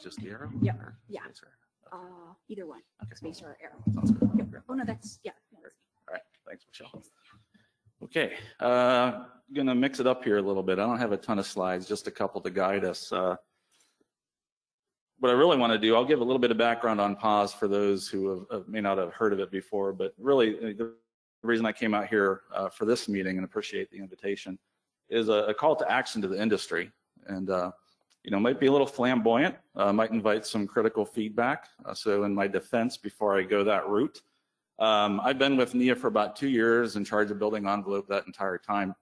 just the arrow? Yeah. Or Yeah. space or- Either one, Okay. space or arrow. Sounds good. Yep. Oh no, that's yeah. All right, thanks, Michelle. Okay, gonna mix it up here a little bit. I don't have a ton of slides, just a couple to guide us. What I really want to do, I'll give a little bit of background on PAWS for those who may not have heard of it before, but really the reason I came out here for this meeting, and appreciate the invitation, is a call to action to the industry. And you know, might be a little flamboyant, might invite some critical feedback. So in my defense, before I go that route, I've been with NIA for about 2 years, in charge of building envelope that entire time,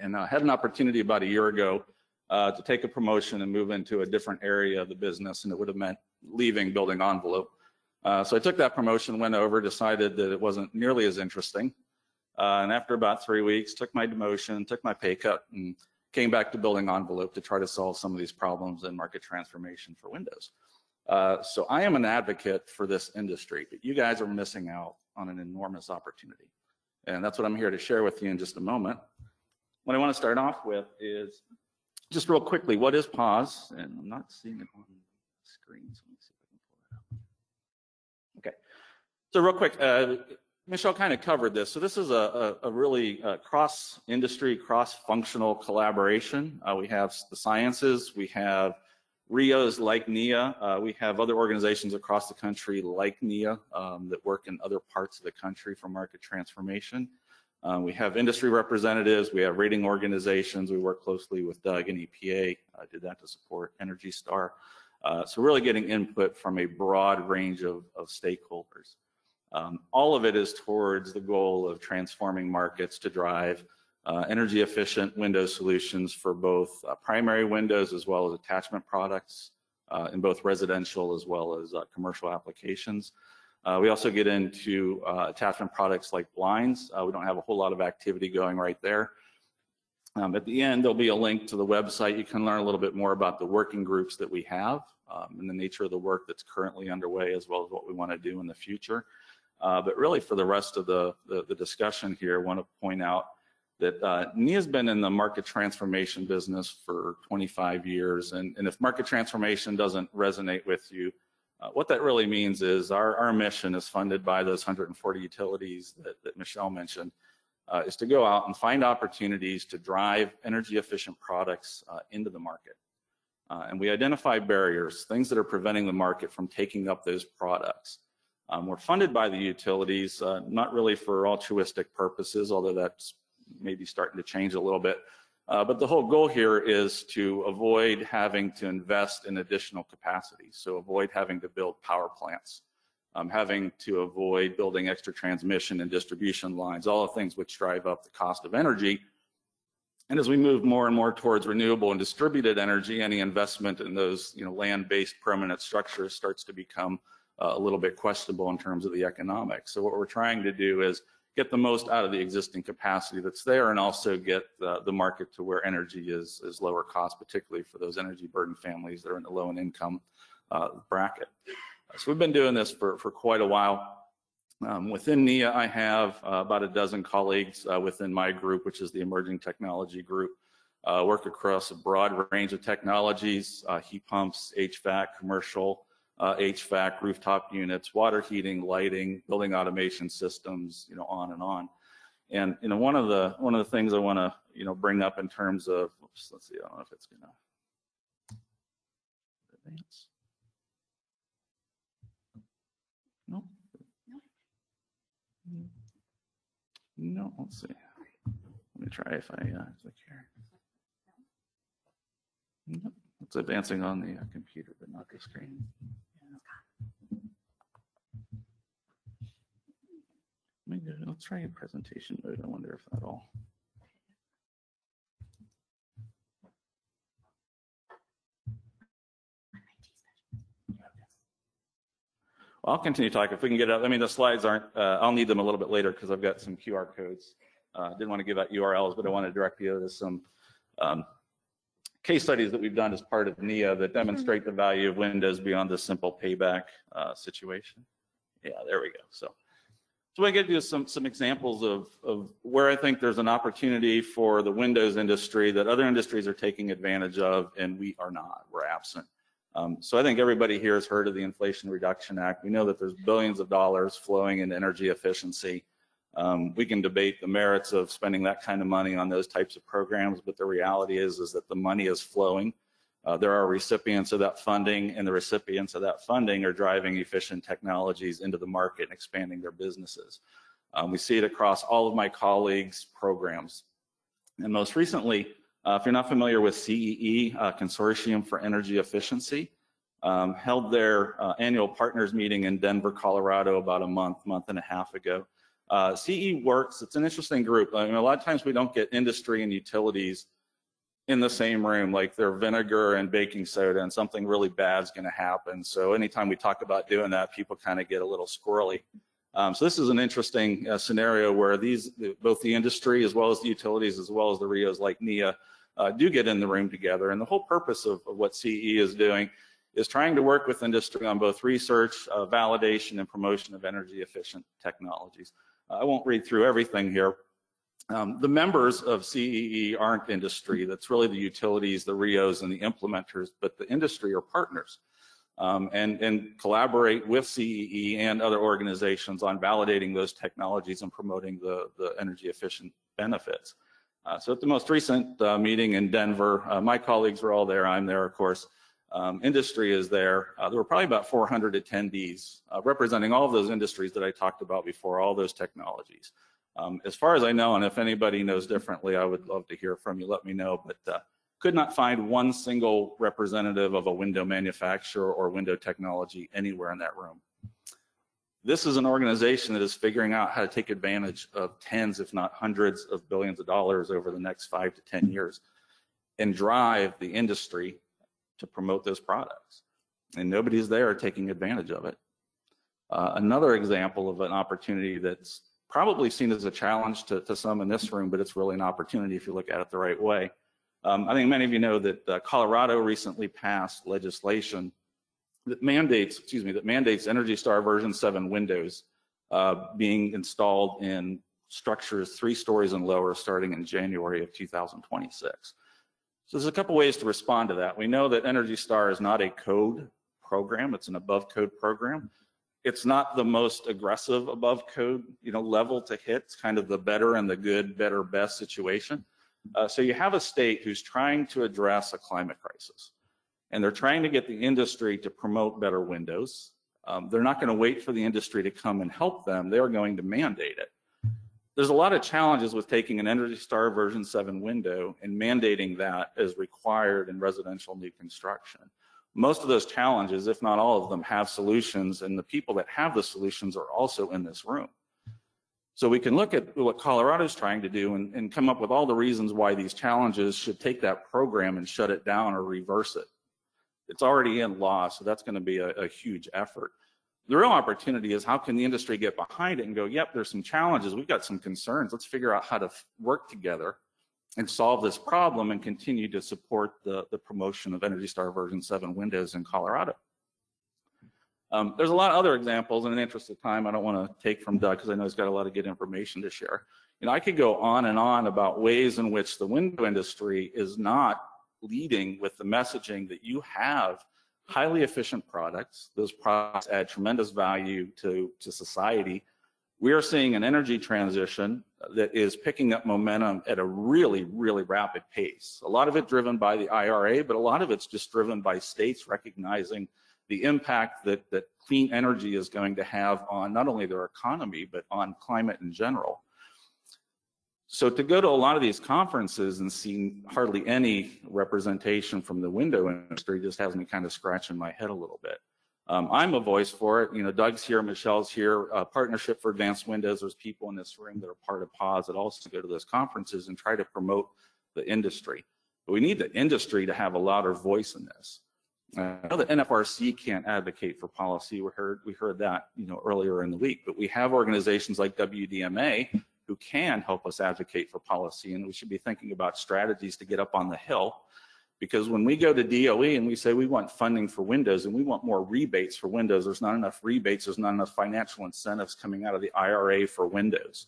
and had an opportunity about a year ago to take a promotion and move into a different area of the business, and it would have meant leaving building envelope. So I took that promotion, went over, decided that it wasn't nearly as interesting, and after about 3 weeks, took my demotion, took my pay cut, and came back to building envelope to try to solve some of these problems in market transformation for Windows. So I am an advocate for this industry, but you guys are missing out on an enormous opportunity. And that's what I'm here to share with you in just a moment. What I want to start off with is just real quickly, what is PAWS? And I'm not seeing it on the screen, so let me see if I can pull it up. Okay, so real quick, Michelle kind of covered this. So this is a really cross-industry, cross-functional collaboration. We have the sciences, we have RIOs like NIA, we have other organizations across the country like NIA that work in other parts of the country for market transformation. We have industry representatives, we have rating organizations, we work closely with Doug and EPA, did that to support Energy Star. So really getting input from a broad range of stakeholders. All of it is towards the goal of transforming markets to drive energy efficient Windows solutions for both primary Windows as well as attachment products in both residential as well as commercial applications. We also get into attachment products like blinds. We don't have a whole lot of activity going right there. At the end, there'll be a link to the website. You can learn a little bit more about the working groups that we have and the nature of the work that's currently underway, as well as what we want to do in the future. But really, for the rest of the discussion here, I want to point out that NIA's been in the market transformation business for 25 years. And if market transformation doesn't resonate with you, what that really means is our mission is funded by those 140 utilities that Michelle mentioned, is to go out and find opportunities to drive energy efficient products into the market. And we identify barriers, things that are preventing the market from taking up those products. We're funded by the utilities, not really for altruistic purposes, although that's maybe starting to change a little bit. But the whole goal here is to avoid having to invest in additional capacity. So avoid having to build power plants, having to avoid building extra transmission and distribution lines, all the things which drive up the cost of energy. And as we move more and more towards renewable and distributed energy, any investment in those land-based permanent structures starts to become a little bit questionable in terms of the economics. So what we're trying to do is get the most out of the existing capacity that's there, and also get the market to where energy is lower cost, particularly for those energy burdened families that are in the low and income bracket. So we've been doing this for quite a while. Within NIA, I have about a dozen colleagues within my group, which is the Emerging Technology Group. Work across a broad range of technologies, heat pumps, HVAC, commercial, HVAC, rooftop units, water heating, lighting, building automation systems, on and on. And one of the things I want to bring up in terms of, oops, let's see, I don't know if it's going to advance. No. No, let's see. Let me try if I click here. No, it's advancing on the computer, but not the screen. Let's try a presentation mode. I wonder if that'll. Well, I'll continue talking if we can get up. I mean, the slides aren't, I'll need them a little bit later because I've got some QR codes. Didn't want to give out URLs, but I want to direct you to some case studies that we've done as part of NIA that demonstrate the value of Windows beyond the simple payback situation. Yeah, there we go. So I get to some examples of where I think there's an opportunity for the Windows industry that other industries are taking advantage of, and we are not. We're absent. So I think everybody here has heard of the Inflation Reduction Act. We know that there's billions of dollars flowing into energy efficiency. We can debate the merits of spending that kind of money on those types of programs, but the reality is that the money is flowing. There are recipients of that funding, and the recipients of that funding are driving efficient technologies into the market and expanding their businesses. We see it across all of my colleagues' programs. And most recently, if you're not familiar with CEE, Consortium for Energy Efficiency, held their annual partners meeting in Denver, Colorado about a month and a half ago. CE works, it's an interesting group. I mean, a lot of times we don't get industry and utilities in the same room, like they're vinegar and baking soda and something really bad's gonna happen. So anytime we talk about doing that, people kind of get a little squirrely. So this is an interesting scenario where both the industry as well as the utilities as well as the RIOs like NEA do get in the room together. And the whole purpose of what CE is doing is trying to work with industry on both research, validation, and promotion of energy efficient technologies. I won't read through everything here. The members of CEE aren't industry. That's really the utilities, the RIOs, and the implementers, but the industry are partners. And collaborate with CEE and other organizations on validating those technologies and promoting the energy efficient benefits. So at the most recent meeting in Denver, my colleagues were all there, I'm there of course, industry is there. There were probably about 400 attendees representing all of those industries that I talked about before, all those technologies. As far as I know, and if anybody knows differently, I would love to hear from you, let me know, but could not find one single representative of a window manufacturer or window technology anywhere in that room. This is an organization that is figuring out how to take advantage of tens, if not hundreds of billions of dollars over the next 5 to 10 years and drive the industry to promote those products. And nobody's there taking advantage of it. Another example of an opportunity that's probably seen as a challenge to some in this room, but it's really an opportunity if you look at it the right way. I think many of you know that Colorado recently passed legislation that mandates, Energy Star version 7 windows being installed in structures 3 stories and lower starting in January of 2026. So there's a couple ways to respond to that. We know that Energy Star is not a code program, it's an above code program. It's not the most aggressive above code level to hit. It's kind of the better and the good, better, best situation. So you have a state who's trying to address a climate crisis, and they're trying to get the industry to promote better windows. They're not going to wait for the industry to come and help them. They're going to mandate it. There's a lot of challenges with taking an Energy Star version 7 window and mandating that as required in residential new construction. Most of those challenges, if not all of them, have solutions, and the people that have the solutions are also in this room. So we can look at what Colorado's trying to do and come up with all the reasons why these challenges should take that program and shut it down or reverse it. It's already in law, so that's going to be a huge effort. The real opportunity is how can the industry get behind it and go, yep, there's some challenges, we've got some concerns, let's figure out how to work together and solve this problem and continue to support the promotion of Energy Star version 7 windows in Colorado. There's a lot of other examples, and in the interest of time, I don't want to take from Doug because I know he's got a lot of good information to share. I could go on and on about ways in which the window industry is not leading with the messaging that you have highly efficient products. Those products add tremendous value to society. We are seeing an energy transition that is picking up momentum at a really, really rapid pace. A lot of it driven by the IRA, but a lot of it's just driven by states recognizing the impact that clean energy is going to have on not only their economy, but on climate in general. So to go to a lot of these conferences and see hardly any representation from the window industry just has me kind of scratching my head a little bit. I'm a voice for it. Doug's here, Michelle's here, Partnership for Advanced Windows. There's people in this room that are part of PAWS that also go to those conferences and try to promote the industry. But we need the industry to have a louder voice in this. I know that NFRC can't advocate for policy. We heard that earlier in the week, but we have organizations like WDMA who can help us advocate for policy, and we should be thinking about strategies to get up on the hill. Because when we go to DOE and we say we want funding for windows and we want more rebates for windows, there's not enough rebates, there's not enough financial incentives coming out of the IRA for windows.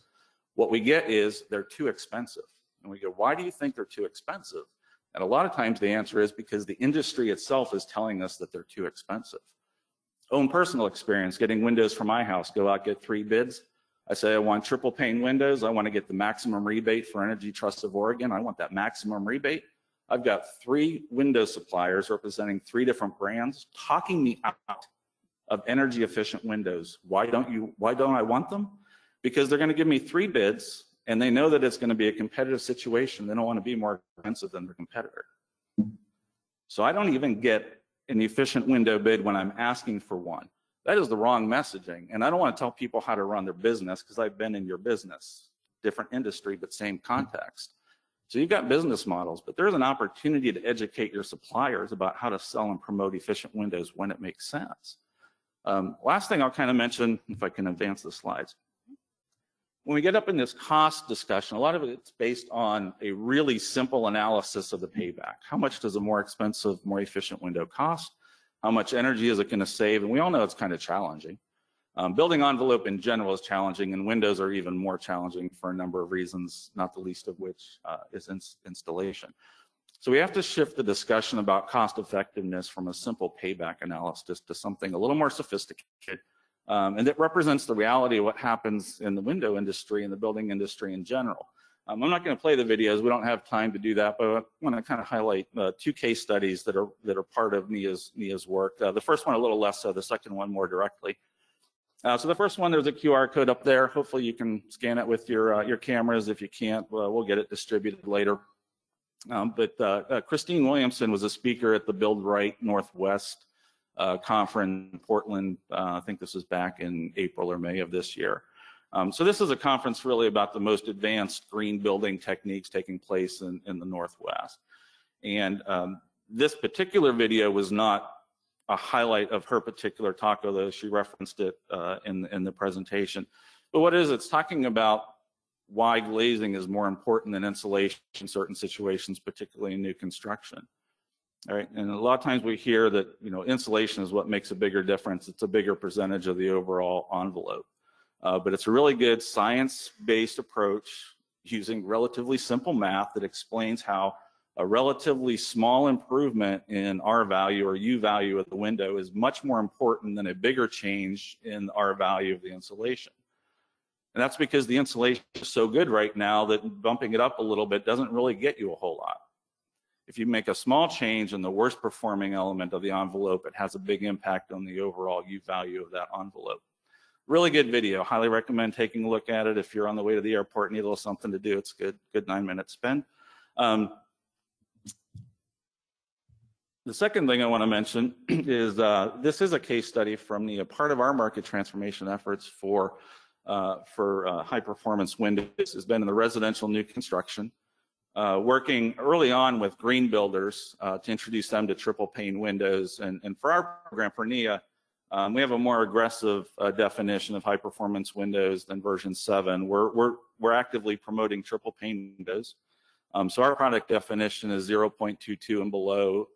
What we get is they're too expensive. And we go, why do you think they're too expensive? And a lot of times the answer is because the industry itself is telling us that they're too expensive. Own personal experience, getting windows for my house, go out, get 3 bids. I say I want triple pane windows. I want to get the maximum rebate for Energy Trust of Oregon. I want that maximum rebate. I've got 3 window suppliers representing 3 different brands talking me out of energy efficient windows. Why don't I want them? Because they're going to give me 3 bids and they know that it's going to be a competitive situation. They don't want to be more expensive than their competitor. So I don't even get an efficient window bid when I'm asking for one. That is the wrong messaging. And I don't want to tell people how to run their business because I've been in your business, different industry, but same context. So you've got business models, but there's an opportunity to educate your suppliers about how to sell and promote efficient windows when it makes sense. Last thing I'll kind of mention, if I can advance the slides. When we get up in this cost discussion, a lot of it's based on a really simple analysis of the payback. How much does a more expensive, more efficient window cost? How much energy is it going to save? And we all know it's kind of challenging. Building envelope in general is challenging, and windows are even more challenging for a number of reasons, not the least of which is installation. So we have to shift the discussion about cost effectiveness from a simple payback analysis to something a little more sophisticated. And that represents the reality of what happens in the window industry and the building industry in general. I'm not going to play the videos. We don't have time to do that, but I want to kind of highlight 2 case studies that are part of NIA's work. The first one a little less so, the second one more directly. So the first one, there's a QR code up there. Hopefully you can scan it with your cameras. If you can't, we'll get it distributed later. But Christine Williamson was a speaker at the Build Right Northwest conference in Portland. I think this was back in April or May of this year. So this is a conference really about the most advanced green building techniques taking place in the Northwest. And this particular video was not a highlight of her particular talk, although she referenced it in the presentation. But what is it's talking about why glazing is more important than insulation in certain situations, particularly in new construction. All right, and a lot of times we hear that insulation is what makes a bigger difference. It's a bigger percentage of the overall envelope. But it's a really good science-based approach using relatively simple math that explains how a relatively small improvement in R value or U value of the window is much more important than a bigger change in R value of the insulation. And that's because the insulation is so good right now that bumping it up a little bit doesn't really get you a whole lot. If you make a small change in the worst performing element of the envelope, it has a big impact on the overall U value of that envelope. Really good video. Highly recommend taking a look at it. If you're on the way to the airport, need a little something to do, it's good 9-minute spend. The second thing I want to mention is this is a case study from the part of our market transformation efforts for high performance windows has been in the residential new construction, working early on with green builders to introduce them to triple pane windows. And for our program, for NIA, we have a more aggressive definition of high performance windows than version 7. We're actively promoting triple pane windows. So our product definition is 0.22 and below.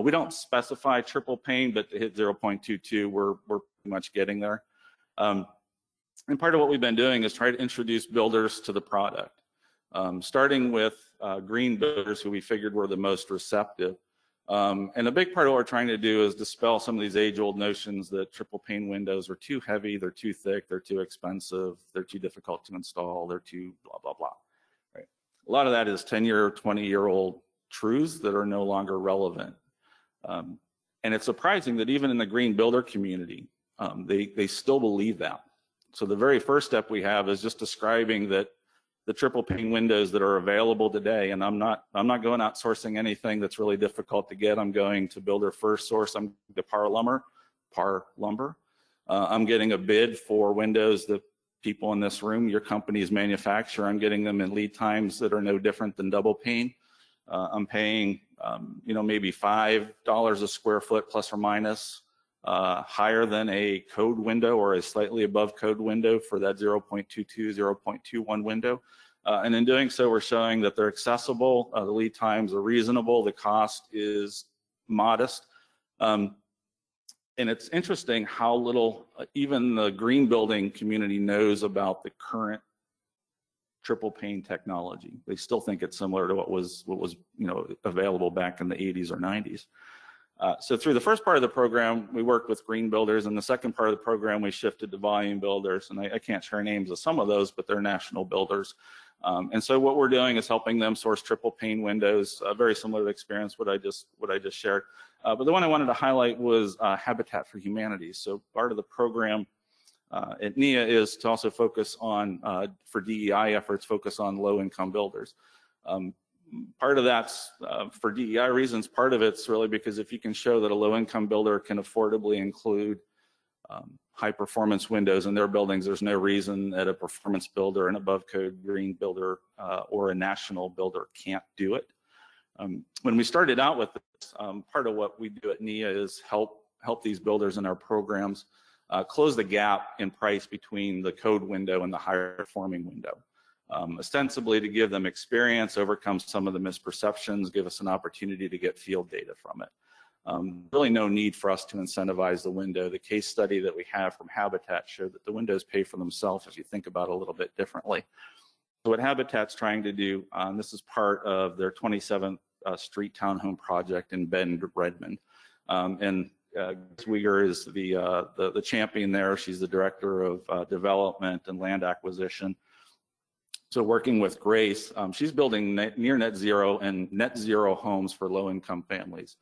We don't specify triple pane, but to hit 0.22, we're pretty much getting there. And part of what we've been doing is try to introduce builders to the product, starting with green builders who we figured were the most receptive. And a big part of what we're trying to do is dispel some of these age-old notions that triple pane windows are too heavy, they're too thick, they're too expensive, they're too difficult to install, they're too blah, blah, blah. Right? A lot of that is 10-year, 20-year-old truths that are no longer relevant. And it's surprising that even in the green builder community, they still believe that. So the very first step we have is just describing that the triple pane windows that are available today, and I'm not going out sourcing anything that's really difficult to get. I'm going to builder first source. I'm to PAR Lumber. I'm getting a bid for windows that people in this room, your companies manufacture. I'm getting them in lead times that are no different than double pane. I'm paying, maybe $5 a square foot plus or minus, higher than a code window or a slightly above code window for that 0.22, 0.21 window. And in doing so, we're showing that they're accessible, the lead times are reasonable, the cost is modest. And it's interesting how little even the green building community knows about the current triple pane technology. They still think it's similar to what was available back in the 80s or 90s. So through the first part of the program, we worked with green builders, and the second part of the program, we shifted to volume builders. And I can't share names of some of those, but they're national builders. And so what we're doing is helping them source triple pane windows, very similar to the experience what I just shared. But the one I wanted to highlight was Habitat for Humanity. So part of the program at NIA is to also focus on, for DEI efforts, focus on low-income builders. Part of that's for DEI reasons. Part of it's really because if you can show that a low-income builder can affordably include high-performance windows in their buildings, there's no reason that a performance builder, an above-code green builder, or a national builder can't do it. When we started out with this, part of what we do at NIA is help these builders in our programs close the gap in price between the code window and the higher-performing window. Ostensibly to give them experience, overcome some of the misperceptions, give us an opportunity to get field data from it. Really no need for us to incentivize the window. The case study that we have from Habitat showed that the windows pay for themselves if you think about it a little bit differently. So what Habitat's trying to do, this is part of their 27th Street Townhome project in Bend, Redmond. And Weger is the champion there. She's the director of development and land acquisition. So working with Grace, she's building near net zero and net zero homes for low-income families.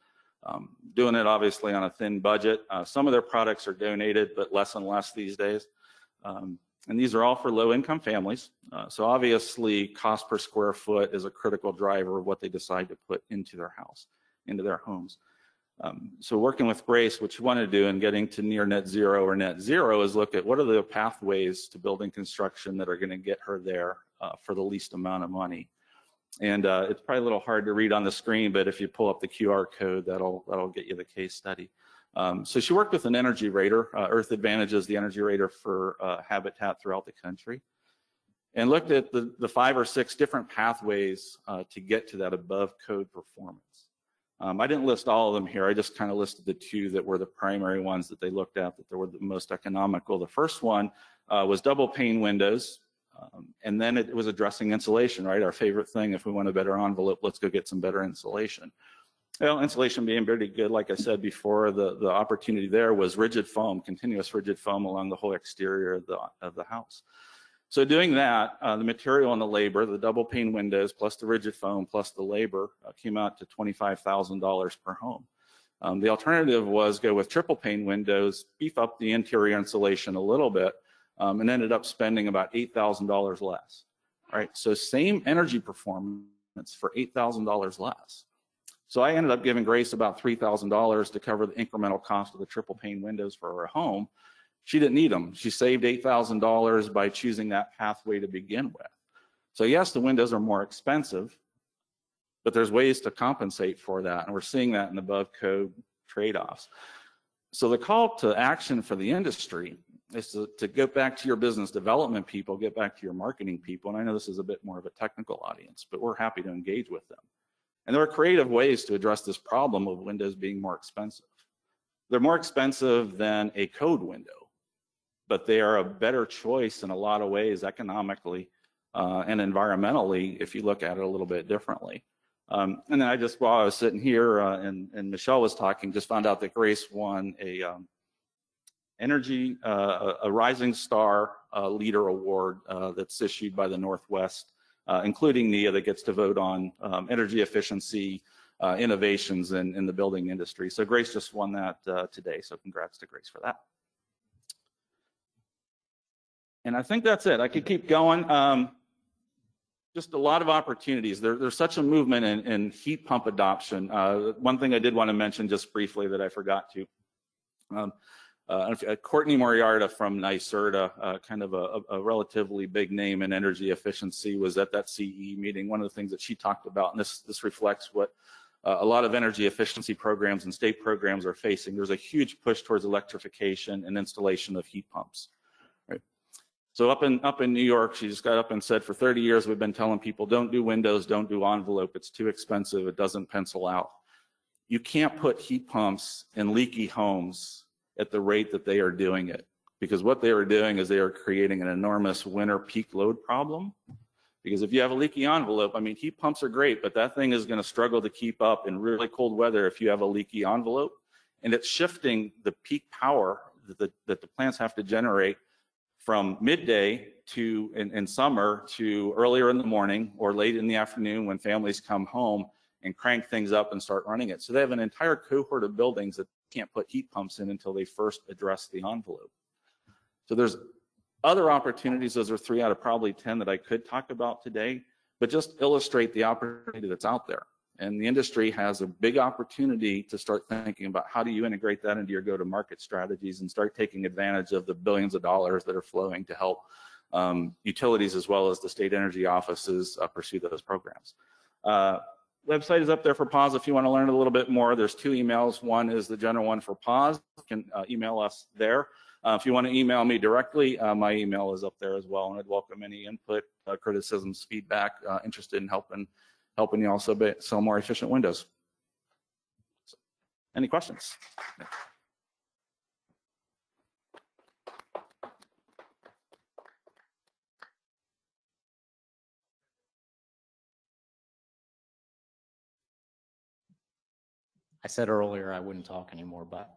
Doing it obviously on a thin budget. Some of their products are donated, but less and less these days. And these are all for low-income families. So obviously cost per square foot is a critical driver of what they decide to put into their house, into their homes. So working with Grace, what you want to do in getting to near net zero or net zero is look at what are the pathways to building construction that are going to get her there for the least amount of money. And it's probably a little hard to read on the screen, but if you pull up the QR code, that'll get you the case study. So she worked with an energy rater. Earth Advantage is the energy rater for Habitat throughout the country, and looked at the 5 or 6 different pathways to get to that above code performance. I didn't list all of them here. I just kind of listed the 2 that were the primary ones that they looked at that were the most economical. The first one was double pane windows. And then it was addressing insulation, right? Our favorite thing, if we want a better envelope, let's go get some better insulation. Well, insulation being pretty good, like I said before, the opportunity there was rigid foam, continuous rigid foam along the whole exterior of the house. So doing that, the material and the labor, the double pane windows plus the rigid foam plus the labor came out to $25,000 per home. The alternative was go with triple pane windows, beef up the interior insulation a little bit, and ended up spending about $8,000 less. All right, so same energy performance for $8,000 less. So I ended up giving Grace about $3,000 to cover the incremental cost of the triple pane windows for her home. She didn't need them. She saved $8,000 by choosing that pathway to begin with. So yes, the windows are more expensive, but there's ways to compensate for that, and we're seeing that in above code trade-offs. So the call to action for the industry is to get back to your business development people, get back to your marketing people, and I know this is a bit more of a technical audience, but we're happy to engage with them. And there are creative ways to address this problem of windows being more expensive. They're more expensive than a code window, but they are a better choice in a lot of ways economically and environmentally if you look at it a little bit differently. And then while I was sitting here and Michelle was talking, just found out that Grace won a Rising Star Leader Award that's issued by the Northwest, including NIA, that gets to vote on energy efficiency innovations in the building industry. So Grace just won that today, so congrats to Grace for that. And I think that's it. I could keep going. Just a lot of opportunities. There's such a movement in heat pump adoption. One thing I did want to mention just briefly that I forgot to. Courtney Moriarty from NYSERDA, kind of a relatively big name in energy efficiency, was at that CE meeting. One of the things that she talked about, and this reflects what a lot of energy efficiency programs and state programs are facing. There's a huge push towards electrification and installation of heat pumps. Right? So up in New York, she just got up and said, for 30 years we've been telling people, don't do windows, don't do envelope, it's too expensive, it doesn't pencil out. You can't put heat pumps in leaky homes at the rate that they are doing it, because what they are doing is they are creating an enormous winter peak load problem. Because if you have a leaky envelope, I mean, heat pumps are great, but that thing is going to struggle to keep up in really cold weather if you have a leaky envelope. And it's shifting the peak power that the plants have to generate from midday to in summer to earlier in the morning or late in the afternoon when families come home and crank things up and start running it. So they have an entire cohort of buildings that can't put heat pumps in until they first address the envelope. So there's other opportunities. Those are 3 out of probably 10 that I could talk about today, but just illustrate the opportunity that's out there. And the industry has a big opportunity to start thinking about how do you integrate that into your go-to-market strategies and start taking advantage of the billions of dollars that are flowing to help utilities as well as the state energy offices pursue those programs. Website is up there for PAWS if you want to learn a little bit more. There's 2 emails. One is the general one for PAWS. You can email us there. If you want to email me directly, my email is up there as well, and I'd welcome any input, criticisms, feedback, interested in helping you also sell more efficient windows. So, any questions? I said earlier I wouldn't talk anymore, but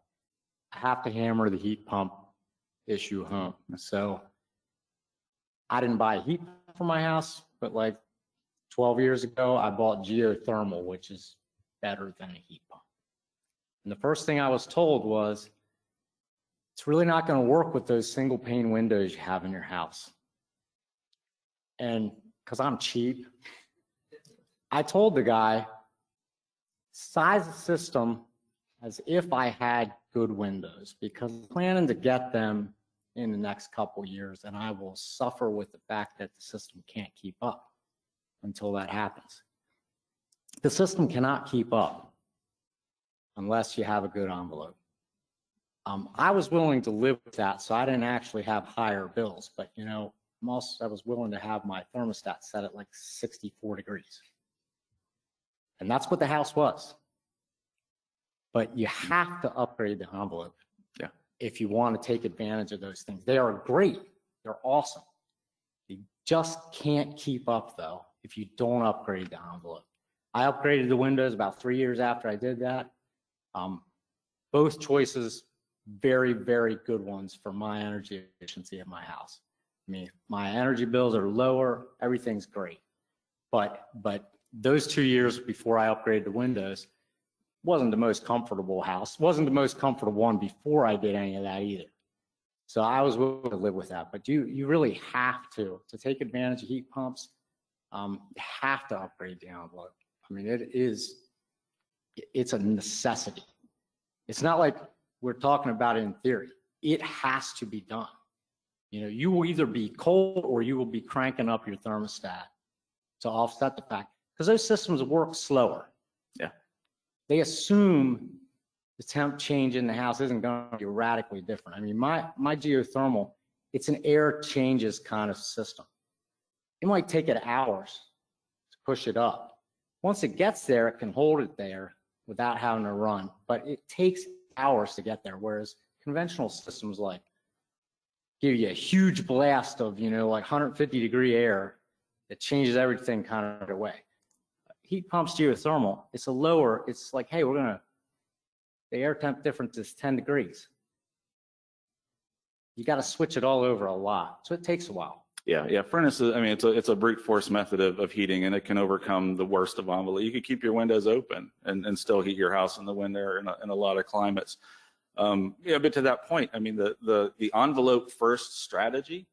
I have to hammer the heat pump issue home. So I didn't buy a heat pump for my house, but like 12 years ago, I bought geothermal, which is better than a heat pump. And the first thing I was told was, it's really not going to work with those single pane windows you have in your house. And because I'm cheap, I told the guy, size the system as if I had good windows, because I'm planning to get them in the next couple years, and I will suffer with the fact that the system can't keep up until that happens. The system cannot keep up unless you have a good envelope. I was willing to live with that, so I didn't actually have higher bills, but you know, I was willing to have my thermostat set at like 64 degrees. And that's what the house was. But you have to upgrade the envelope if you want to take advantage of those things. They are great. They're awesome. You just can't keep up, though, if you don't upgrade the envelope. I upgraded the windows about 3 years after I did that. Both choices, very, very good ones for my energy efficiency at my house. I mean, my energy bills are lower. Everything's great. But those 2 years before I upgraded the windows, wasn't the most comfortable house, wasn't the most comfortable one before I did any of that either. So I was willing to live with that, but you really have to take advantage of heat pumps, you have to upgrade the envelope. I mean, it's a necessity. It's not like we're talking about it in theory. It has to be done. You know, you will either be cold or you will be cranking up your thermostat to offset the fact, because those systems work slower. Yeah. They assume the temp change in the house isn't going to be radically different. I mean, my geothermal, it's an air changes kind of system. It might take it hours to push it up. Once it gets there, it can hold it there without having to run, but it takes hours to get there, whereas conventional systems like give you a huge blast of, you know, like 150-degree air that changes everything kind of away. Heat pumps, geothermal, it's a lower, it's like, hey, the air temp difference is 10 degrees. You got to switch it all over a lot, so it takes a while. Yeah. Furnaces, I mean, it's a brute force method of heating, and it can overcome the worst of envelope. You could keep your windows open and still heat your house in the winter in a lot of climates. Yeah, but to that point, I mean, the envelope first strategy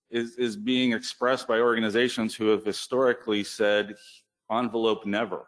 is being expressed by organizations who have historically said envelope never,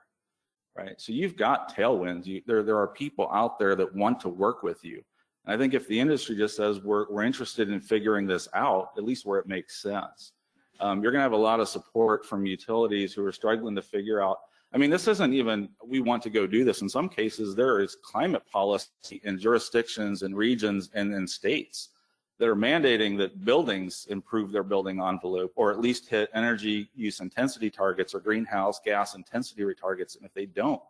right? So you've got tailwinds. There are people out there that want to work with you. And I think if the industry just says we're interested in figuring this out, at least where it makes sense, you're going to have a lot of support from utilities who are struggling to figure out. I mean, this isn't even we want to go do this. In some cases, there is climate policy in jurisdictions and regions and in states that are mandating that buildings improve their building envelope, or at least hit energy use intensity targets or greenhouse gas intensity targets. And if they don't,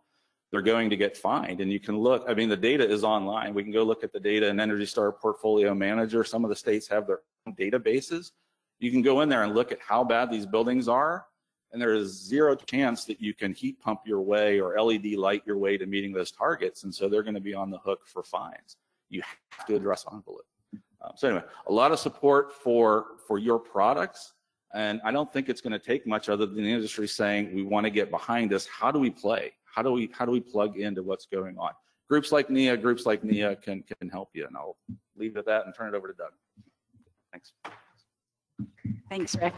they're going to get fined. And you can look, I mean, the data is online. We can go look at the data in Energy Star Portfolio Manager. Some of the states have their own databases. You can go in there and look at how bad these buildings are And there is zero chance that you can heat pump your way or LED light your way to meeting those targets. And so they're going to be on the hook for fines. You have to address envelope. So anyway, a lot of support for your products. And I don't think it's going to take much other than the industry saying, we want to get behind this. How do we play? How do we plug into what's going on? Groups like NIA can help you. And I'll leave it at that and turn it over to Doug. Thanks. Thanks, Rick.